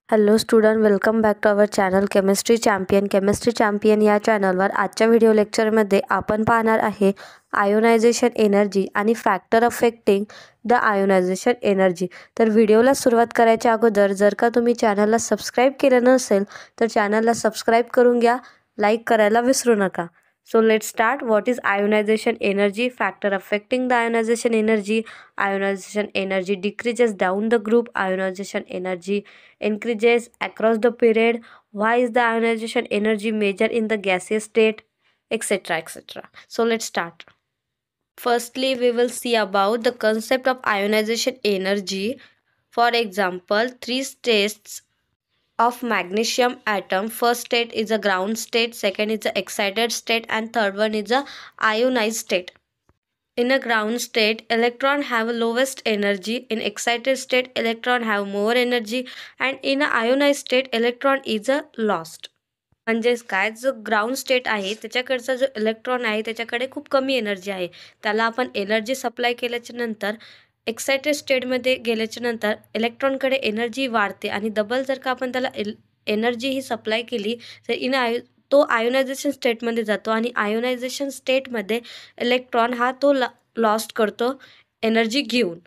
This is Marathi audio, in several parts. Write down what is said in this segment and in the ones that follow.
Hello student, welcome back to our channel chemistry champion या चॅनलवर आजच्या व्हिडिओ लेक्चरमध्ये आपण पाहणार आहे आयोनायझेशन एनर्जी आणि factor affecting the ionisation energy. तर व्हिडिओला सुरुवात करायच्या अगोदर जर का तुम्ही चॅनलला सबस्क्राईब केलं नसेल तर चॅनलला सबस्क्राईब करून घ्या, लाईक करायला विसरू नका. So let's start. What is ionization energy? Factor affecting the ionization energy. Ionization energy decreases down the group. Ionization energy increases across the period. Why is the ionization energy measured in the gaseous state, etc., etc.? So let's start. Firstly, we will see about the concept of ionization energy. For example, three states of magnesium atom. First state is a ground state, second is a excited state, and third one is a ionized state. In a ground state, electron have lowest energy. In excited state, electron have more energy, and in a ionized state, electron is a lost. म्हणजेच काय, जो ग्राउंड स्टेट आहे त्याच्याकडचा जो इलेक्ट्रॉन आहे त्याच्याकडे खूप कमी एनर्जी आहे. त्याला आपण एनर्जी सप्लाय केल्याच्या नंतर एक्सायटेड स्टेटमध्ये गेल्याच्या नंतर इलेक्ट्रॉनकडे एनर्जी वाढते आणि डबल जर का आपण त्याला एनर्जी ही सप्लाय केली तर तो आयोनायझेशन स्टेटमध्ये जातो आणि आयोनायझेशन स्टेटमध्ये इलेक्ट्रॉन हा तो लॉस्ट करतो एनर्जी घेऊन.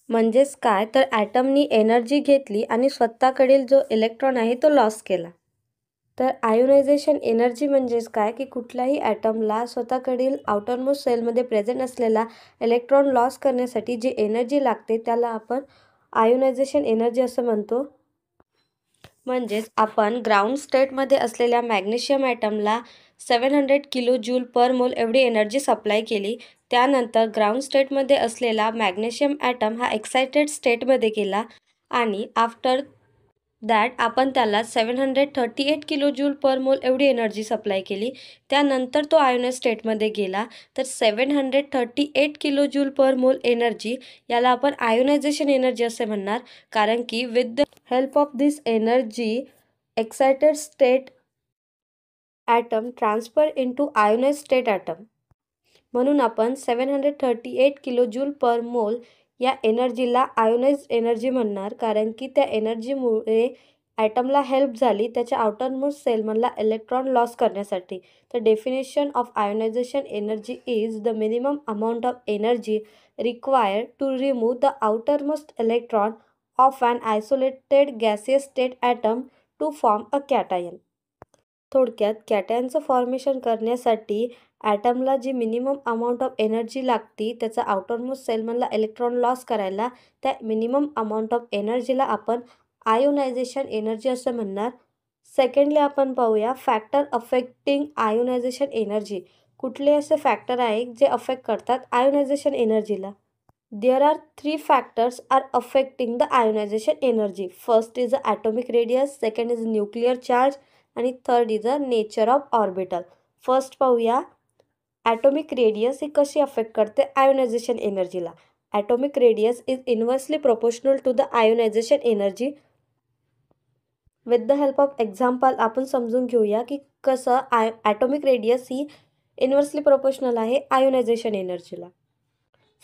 म्हणजेच काय, तर ॲटमनी एनर्जी घेतली आणि स्वतःकडील जो इलेक्ट्रॉन आहे तो लॉस केला. तर आयोनायझेशन एनर्जी म्हणजेच काय की कुठल्याही ॲटमला स्वतःकडील आउटरमोस्ट सेलमध्ये प्रेझेंट असलेला इलेक्ट्रॉन लॉस करण्यासाठी जी एनर्जी लागते त्याला आपण आयोनायझेशन एनर्जी असं म्हणतो. म्हणजेच आपण ग्राउंड स्टेटमध्ये असलेल्या मॅग्नेशियम ॲटमला 700 किलो जूल पर मोल एवढी एनर्जी सप्लाय केली. त्यानंतर ग्राउंड स्टेटमध्ये असलेला मॅग्नेशियम ॲटम हा एक्सायटेड स्टेटमध्ये गेला आणि आफ्टर दॅट आपण त्याला 738 किलो जूल पर मोल एवढी एनर्जी सप्लाय केली. त्यानंतर तो आयोनाइज स्टेटमध्ये गेला. तर 738 किलो जूल पर मोल एनर्जी याला आपण आयोनायझेशन एनर्जी असे म्हणणार, कारण की with the help of this energy excited state atom transfer into ionize state atom. म्हणून आपण 738 किलो जूल पर मोल या एनर्जीला आयोनाइज एनर्जी म्हणणार, कारण की त्या एनर्जीमुळे ॲटमला हेल्प झाली त्याच्या आउटरमोस्ट सेलमधला इलेक्ट्रॉन लॉस करण्यासाठी. तर definition of ionization energy is the minimum amount of energy required to remove the outermost electron of an isolated gaseous state atom to form a cation. थोडक्यात कॅटायनचं फॉर्मेशन करण्यासाठी ॲटमला जी मिनिमम अमाऊंट ऑफ एनर्जी लागती त्याचा आउटरमोस्ट सेलमधला इलेक्ट्रॉन लॉस करायला, त्या मिनिमम अमाऊंट ऑफ एनर्जीला आपण आयोनायझेशन एनर्जी असं म्हणणार. सेकंडली आपण पाहूया फॅक्टर अफेक्टिंग आयोनायझेशन एनर्जी. कुठले असे फॅक्टर आहे जे अफेक्ट करतात आयोनायझेशन एनर्जीला? There are 3 factors are affecting the ionisation energy. First is a atomic radius, second is nuclear charge आणि third is a nature of orbital. First पाहूया ॲटॉमिक रेडियस ही कशी अफेक्ट करते आयोनायझेशन एनर्जीला. Atomic radius is inversely proportional to the ionisation energy. With the help of example आपण समजून घेऊया की कसं ॲटॉमिक रेडियस ही इन्व्हर्सली प्रोपोर्शनल आहे आयोनायझेशन एनर्जीला.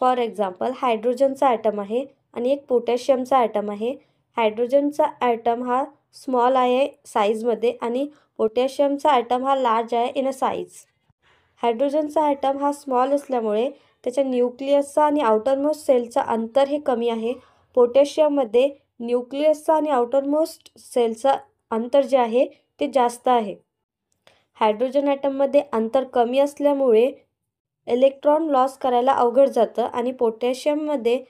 फॉर एक्झाम्पल, हायड्रोजनचा ॲटम आहे आणि एक पोटॅशियमचा ॲटम आहे. हायड्रोजनचा ॲटम हा स्मॉल आहे साईजमध्ये आणि पोटॅशियमचा ॲटम हा लार्ज आहे इन अ साईज. हायड्रोजनचा ॲटम हा स्मॉल असल्यामुळे त्याच्या न्यूक्लियसचा आणि आउटरमोस्ट सेलचा अंतर हे कमी आहे. पोटॅशियममध्ये न्यूक्लियसचा आणि आउटरमोस्ट सेलचा अंतर जे आहे ते जास्त आहे. हायड्रोजन ॲटममध्ये अंतर कमी असल्यामुळे इलेक्ट्रॉन लॉस करायला अवघड जातं आणि पोटॅशियममध्ये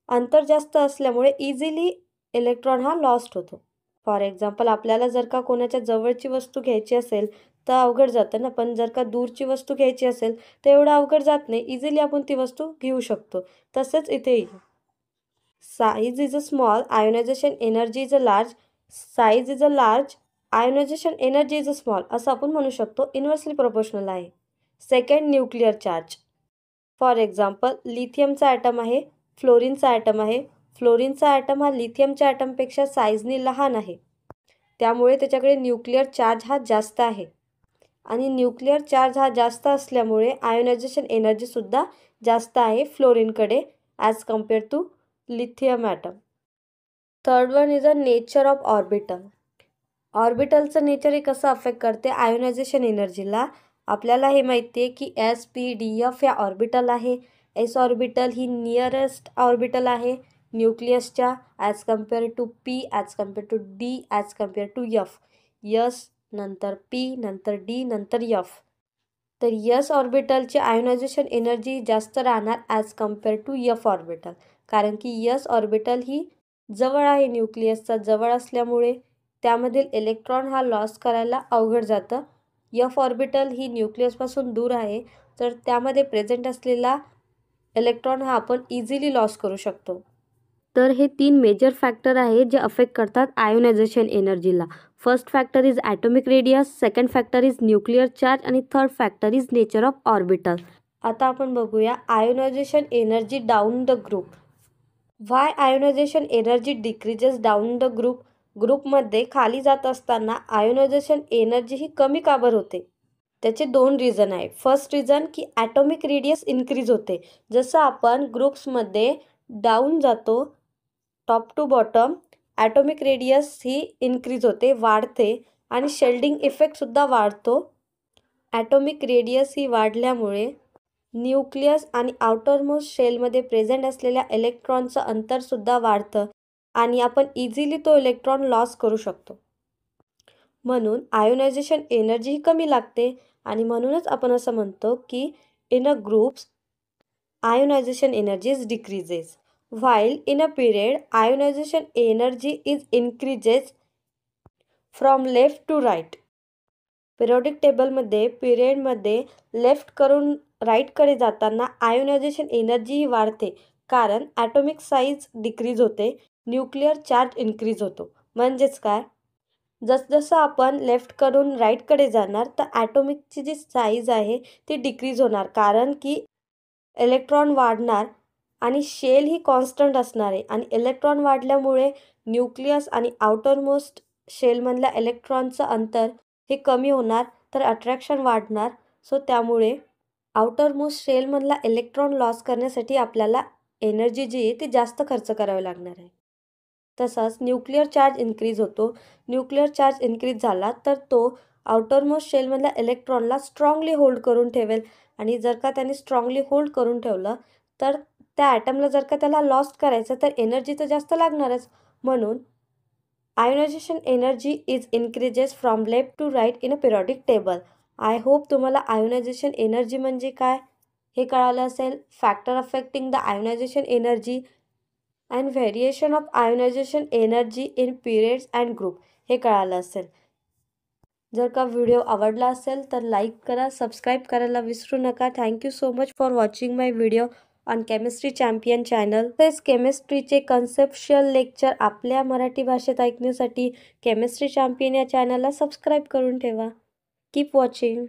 अंतर जास्त असल्यामुळे इझिली इलेक्ट्रॉन हा लॉस्ट होतो. फॉर एक्झाम्पल, आपल्याला जर का कोणाच्या जवळची वस्तू घ्यायची असेल तर अवघड जातं ना, पण जर का दूरची वस्तू घ्यायची असेल तर एवढं अवघड जात नाही, इझिली आपण ती वस्तू घेऊ शकतो. तसंच इथे size is a small, ionisation energy is a large. Size is a large, ionisation energy is a small असं आपण म्हणू शकतो. इन्व्हर्सली प्रोपोर्शनल आहे. Second, nuclear charge. For example, लिथियमचा ॲटम आहे, फ्लोरीनचा ॲटम आहे. फ्लोरीनचा ॲटम हा लिथियमच्या ॲटमपेक्षा साईजनी लहान आहे, त्यामुळे त्याच्याकडे न्यूक्लिअर चार्ज हा जास्त आहे आणि न्यूक्लिअर चार्ज हा जास्त असल्यामुळे आयोनायझेशन एनर्जीसुद्धा जास्त आहे फ्लोरीनकडे as compare to lithium atom. Third one is a nature of orbital. ऑर्बिटलचं नेचर हे कसं अफेक्ट करते आयोनायझेशन एनर्जीला. आपल्याला हे माहिती आहे की S, P, D, F या ऑर्बिटल आहे. S ऑर्बिटल ही नियरेस्ट ऑर्बिटल आहे न्यूक्लियसच्या as compare to P, as compare to D, as compare to F. S नंतर P नंतर D नंतर F. तर S ऑर्बिटलची आयोनायझेशन एनर्जी जास्त राहणार as compare to F orbital, कारण की S ऑर्बिटल ही जवळ आहे न्यूक्लियसचा, जवळ असल्यामुळे त्यामधील इलेक्ट्रॉन हा लॉस करायला अवघड जातं. F ऑर्बिटल ही न्यूक्लियसपासून दूर आहे, तर त्यामध्ये प्रेझेंट असलेला इलेक्ट्रॉन हा आपण इझिली लॉस करू शकतो. तर हे 3 मेजर फॅक्टर आहेत जे अफेक्ट करतात आयोनायझेशन एनर्जीला. First factor is atomic radius, second factor is nuclear charge आणि third factor is nature of orbital. आता आपण बघूया ionisation energy down the group. Why ionisation energy decreases down the group. ग्रुपमध्ये खाली जात असताना आयोनायझेशन एनर्जी ही कमी का बरं होते. त्याचे 2 रिझन आहे. फर्स्ट रिझन की ॲटॉमिक रेडियस इन्क्रीज होते. जसं आपण ग्रुप्समध्ये डाऊन जातो top to bottom, atomic radius ही इन्क्रीज होते, वाढते आणि शेल्डिंग इफेक्टसुद्धा वाढतो. ॲटॉमिक रेडियस ही वाढल्यामुळे न्यूक्लियस आणि आउटरमोस्ट शेलमध्ये प्रेझेंट असलेल्या इलेक्ट्रॉनचं अंतरसुद्धा वाढतं आणि आपण इझिली तो इलेक्ट्रॉन लॉस करू शकतो. म्हणून आयोनायझेशन एनर्जी ही कमी लागते आणि म्हणूनच आपण असं म्हणतो की in a groups ionization energy is decreases, while in a period ionization energy is increases from left to right. Periodic टेबलमध्ये पिरियडमध्ये लेफ्ट करून राईटकडे जाताना आयोनायझेशन एनर्जी ही वाढते, कारण ॲटॉमिक साईज डिक्रीज होते, न्यूक्लिअर चार्ज इन्क्रीज होतो. म्हणजेच काय, जसजसं आपण लेफ्ट करून राईटकडे जाणार तर ॲटॉमिकची जी साईज आहे ती डिक्रीज होणार, कारण की इलेक्ट्रॉन वाढणार आणि शेल ही कॉन्स्टंट असणार आहे आणि इलेक्ट्रॉन वाढल्यामुळे न्यूक्लियस आणि आउटरमोस्ट शेलमधल्या इलेक्ट्रॉनचं अंतर हे कमी होणार, तर अट्रॅक्शन वाढणार. सो त्यामुळे आउटरमोस्ट शेलमधला इलेक्ट्रॉन लॉस करण्यासाठी आपल्याला एनर्जी जी आहे ती जास्त खर्च करावी लागणार आहे. तसंच न्यूक्लिअर चार्ज इन्क्रीज होतो. न्यूक्लिअर चार्ज इन्क्रीज झाला तर तो आउटरमोस्ट शेलमधल्या इलेक्ट्रॉनला स्ट्रॉंगली होल्ड करून ठेवेल आणि जर का त्याने स्ट्रॉंगली होल्ड करून ठेवलं तर त्या ॲटमला जर का त्याला लॉस करायचं तर एनर्जी तर जास्त लागणारच. म्हणून ionization energy is increases from left to right in a periodic table. I hope तुम्हाला आयोनायझेशन एनर्जी म्हणजे काय हे कळालं असेल. Factor affecting the ionisation energy and variation of ionization energy in periods and group हे कळालं असेल. जर का व्हिडिओ आवडला असेल तर लाईक करा, सबस्क्राईब करायला विसरू नका. Thank you so much for watching my video on chemistry champion channel. तसेच केमिस्ट्रीचे कन्सेप्शियल लेक्चर आपल्या मराठी भाषेत ऐकण्यासाठी केमिस्ट्री चॅम्पियन या चॅनलला सबस्क्राईब करून ठेवा. Keep watching.